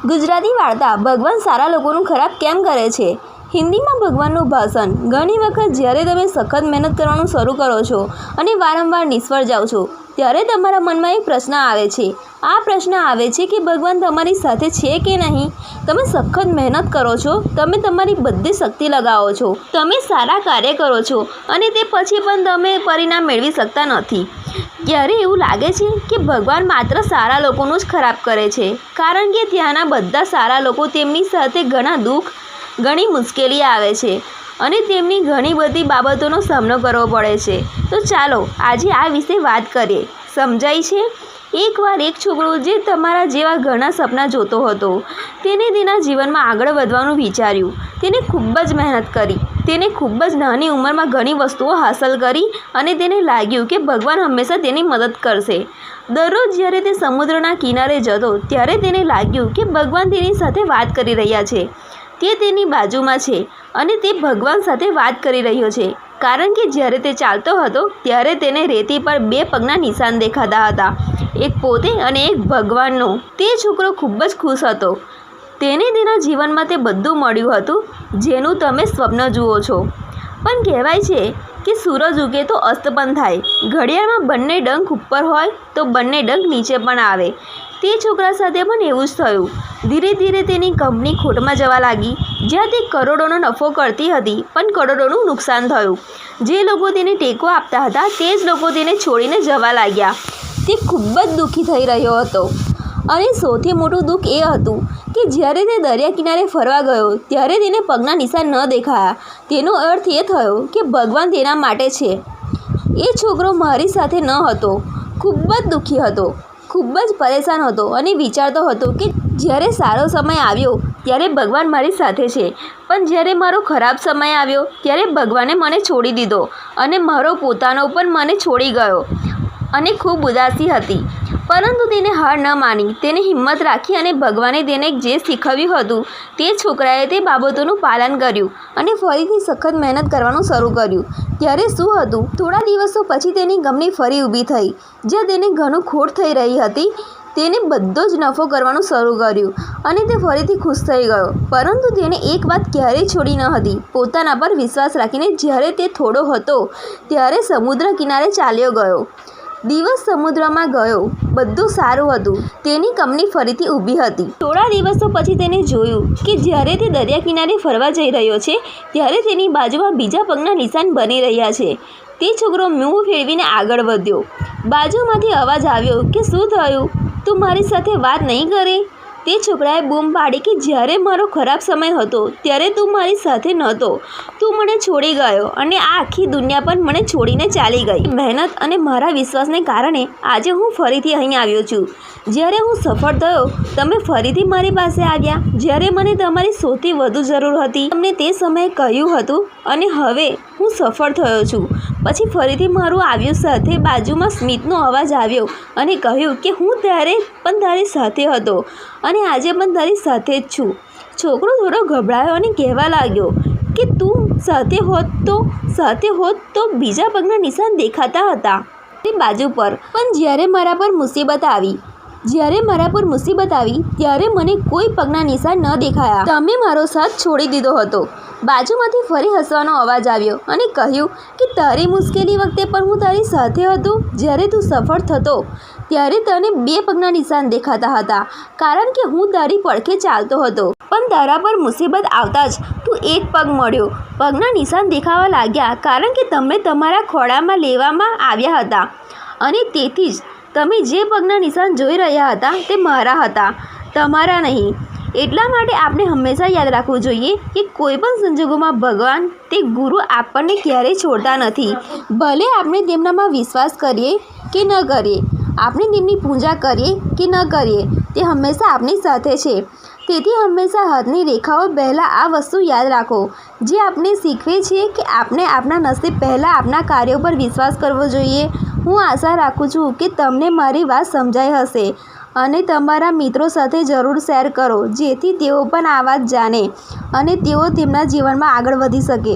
ગુજરાતી વાર્તા ભગવાન સારા લોકોનું ખરાબ કેમ કરે છે? હિન્દીમાં ભગવાનનું ભાષણ. ઘણી વખત જ્યારે તમે સખત મહેનત કરવાનું શરૂ કરો છો અને વારંવાર નિષ્ફળ જાઓ છો, ત્યારે તમારા મનમાં એક પ્રશ્ન આવે છે. આ પ્રશ્ન આવે છે કે ભગવાન તમારી સાથે છે કે નહીં? તમે સખત મહેનત કરો છો, તમે તમારી બધી શક્તિ લગાવો છો, તમે સારા કાર્ય કરો છો અને તે પછી પણ તમે પરિણામ મેળવી શકતા નથી. ત્યારે એવું લાગે છે કે ભગવાન માત્ર સારા લોકોનું જ ખરાબ કરે છે, કારણ કે ત્યાંના બધા સારા લોકો તેમની સાથે ઘણા દુઃખ, ઘણી મુશ્કેલી આવે છે અને તેમની ઘણી બધી બાબતોનો સામનો કરવો પડે છે. તો ચાલો આજે આ વિશે વાત કરીએ. સમજાય છે? એકવાર એક છોકરો જે તમારા જેવા ઘણા સપના જોતો હતો, તેને તેના જીવનમાં આગળ વધવાનું વિચાર્યું. તેને ખૂબ જ મહેનત કરી, તેને ખૂબ જ નાની ઉંમરમાં ઘણી વસ્તુઓ હાંસલ કરી અને તેને લાગ્યું કે ભગવાન હંમેશા તેની મદદ કરશે. દરરોજ જ્યારે તે સમુદ્રના કિનારે જતો, ત્યારે તેને લાગ્યું કે ભગવાન તેની સાથે વાત કરી રહ્યા છે. તે તેની બાજુમાં છે અને તે ભગવાન સાથે વાત કરી રહ્યો છે, કારણ કે જ્યારે તે ચાલતો હતો ત્યારે તેને રેતી પર 2 પગના નિશાન દેખાતા હતા, એક પોતે અને એક ભગવાનનો. તે છોકરો ખૂબ જ ખુશ હતો. તેને તેના જીવનમાં તે બધું મળ્યું હતું જેનું તમે સ્વપ્ન જુઓ છો. પણ કહેવાય છે કે સૂરજ ઉગે તો અસ્ત પણ થાય. ઘડિયાળમાં બંને ડંખ ઉપર હોય તો બંને ડંખ નીચે પણ આવે. તે છોકરા સાથે પણ એવું જ થયું. ધીરે ધીરે તેની કંપની ખોટમાં જવા લાગી. જ્યાં તે કરોડોનો નફો કરતી હતી, પણ કરોડોનું નુકસાન થયું. જે લોકો તેને ટેકો આપતા હતા તે જ લોકો તેને છોડીને જવા લાગ્યા. તે ખૂબ જ દુઃખી થઈ રહ્યો હતો અને સૌથી મોટું દુઃખ એ હતું કે જ્યારે તે દરિયા કિનારે ફરવા ગયો ત્યારે તેને પગના નિશાન ન દેખાયા. તેનો અર્થ એ થયો કે ભગવાન તેના માટે છે. એ છોકરો મારી સાથે ન હતો. ખૂબ જ દુઃખી હતો, ખૂબ જ પરેશાન હતો અને વિચારતો હતો કે જ્યારે સારો સમય આવ્યો ત્યારે ભગવાન મારી સાથે છે, પણ જ્યારે મારો ખરાબ સમય આવ્યો ત્યારે ભગવાને મને છોડી દીધો અને મારો પોતાનો પણ મને છોડી ગયો અને ખૂબ ઉદાસી હતી. પરંતુ તેને હાર ન માની. તેને હિંમત રાખી અને ભગવાને તેને જે શીખવ્યું હતું તે છોકરાએ તે બાબતોનું પાલન કર્યું અને ફરીથી સખત મહેનત કરવાનું શરૂ કર્યું. ત્યારે શું હતું? થોડા દિવસો પછી તેની કંપની ફરી ઊભી થઈ. જ્યાં તેને ઘણું ખોટ થઈ રહી હતી, તેને બધો જ નફો કરવાનું શરૂ કર્યું અને તે ફરીથી ખુશ થઈ ગયો. પરંતુ તેને એક વાત ક્યારેય છોડી ન હતી, પોતાના પર વિશ્વાસ રાખીને. જ્યારે તે થોડો હતો ત્યારે સમુદ્ર કિનારે ચાલ્યો ગયો. દિવસ સમુદ્રમાં ગયો, બધું સારું હતું. તેની કંપની ફરીથી ઊભી હતી. થોડા દિવસો પછી તેને જોયું કે જ્યારે તે દરિયા કિનારે ફરવા જઈ રહ્યો છે ત્યારે તેની બાજુમાં બીજા પગના નિશાન બની રહ્યા છે. તે છોકરો મોં ફેરવીને આગળ વધ્યો. બાજુમાંથી અવાજ આવ્યો કે શું થયું? તું મારી સાથે વાત નહીં કરે? તે છોકરાએ બૂમ પાડી કે જ્યારે મારો ખરાબ સમય હતો ત્યારે તું મારી સાથે નહોતો. તું મને છોડી ગયો અને આ આખી દુનિયા પણ મને છોડીને ચાલી ગઈ. મહેનત અને મારા વિશ્વાસને કારણે આજે હું ફરીથી અહીં આવ્યો છું. જ્યારે હું સફળ થયો, તમે ફરીથી મારી પાસે આવ્યા. જ્યારે મને તમારી સૌથી વધુ જરૂર હતી, તમને તે સમયે કહ્યું હતું અને હવે હું સફળ થયો છું. પછી ફરીથી મારું આવ્યું સાથે. બાજુમાં સ્મિતનો અવાજ આવ્યો અને કહ્યું કે હું ત્યારે પણ તારી સાથે હતો અને આજે પણ તારી સાથે જ છું. છોકરો થોડો ગભરાયો અને કહેવા લાગ્યો કે તું સાથે હોત તો બીજા પગના નિશાન દેખાતા હતા તે બાજુ પર. પણ જ્યારે મારા પર મુસીબત આવી ત્યારે મને કોઈ પગના નિશાન ન દેખાયા. તમે મારો સાથ છોડી દીધો હતો. બાજુમાંથી ફરી હસવાનો અવાજ આવ્યો અને કહ્યું કે તારી મુશ્કેલી વખતે પણ હું તારી સાથે હતો. જ્યારે તું સફળ થતો ત્યારે તને 2 પગના નિશાન દેખાતા હતા, કારણ કે હું તારી પડખે ચાલતો હતો. પણ તારા પર મુસીબત આવતા જ તું એક પગ મળ્યો. પગના નિશાન દેખાવા લાગ્યા કારણ કે તમે તમારા ખોળામાં લેવામાં આવ્યા હતા અને તેથી જ તમે જે પગના નિશાન જોઈ રહ્યા હતા તે મારા હતા, તમારા નહીં. એટલા માટે આપણે હંમેશા યાદ રાખવું જોઈએ કે કોઈ પણ સંજોગોમાં ભગવાન તે ગુરુ આપણને ક્યારેય છોડતા નથી. ભલે આપણે તેમનામાં વિશ્વાસ કરીએ કે ન કરીએ, આપણે તેમની પૂજા કરીએ કે ન કરીએ, તે હંમેશા આપણી સાથે છે. તેથી હંમેશા હાથની રેખાઓ પહેલાં આ વસ્તુ યાદ રાખો, જે આપણે શીખવે છે કે આપણે આપણા નસીબ પહેલાં આપણા કાર્યો પર વિશ્વાસ કરવો જોઈએ. હું આશા રાખું છું કે તમને મારી વાત સમજાઈ હશે અને તમારા મિત્રો સાથે જરૂર શેર કરો, જેથી તેઓ પણ આ વાત જાણે અને તેઓ તેમના જીવનમાં આગળ વધી શકે.